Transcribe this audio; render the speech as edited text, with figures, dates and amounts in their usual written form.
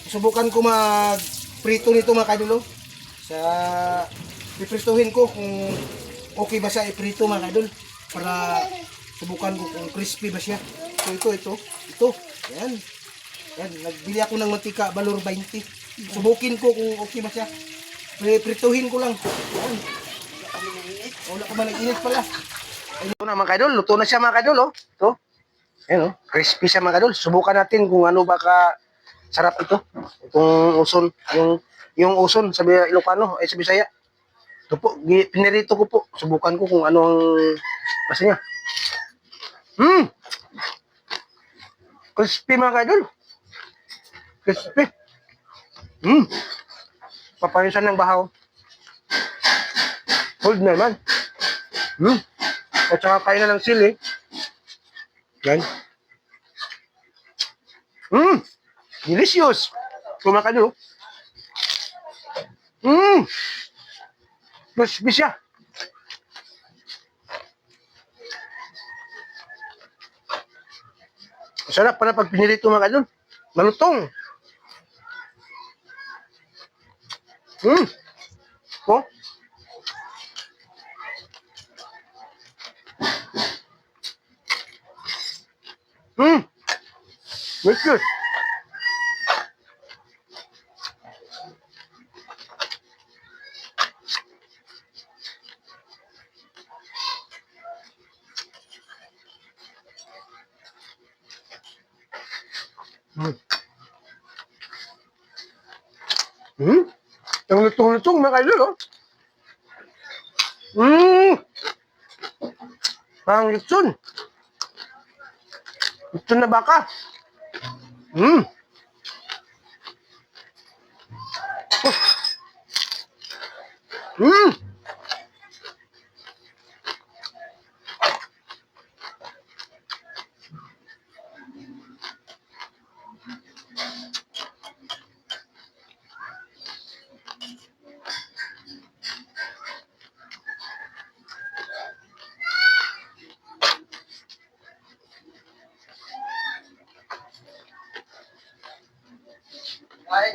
subukan ko mag-prito nito mga kaidol. Sa piprituhin ko kung okay ba siya iprito mga kaidol. Para subukan ko kung crispy ba siya. So ito. Yan. Yan, nagbili ako ng mantika, balor 20. Subukin ko kung okay ba siya. Prituhin ko lang. Yan. Wala ka man nag-init pala. Ito na mga kaidol, luto na siya mga kaidol, oh. Ito. Ayan, oh. Crispy siya mga kaidol. Subukan natin kung ano ba ka sarap ito. Itong uson, yung uson sabi Ilocano, ay sa Bisaya. Ito po, pinirito ko po. Subukan ko kung ano ang lasa niya. Crispy mga kaidol. Crispy. Papayusan ng bahaw. Hold na naman. At saka kain na ng sili. Yan. Delicious. Kumaka nyo. Crispy siya. Sarap pala pag pinilito mga kadol. Malutong. Oh. Very good. Ang lutong-lutong mga kaidol, oh. Ang litson. Litson na baka. Ay,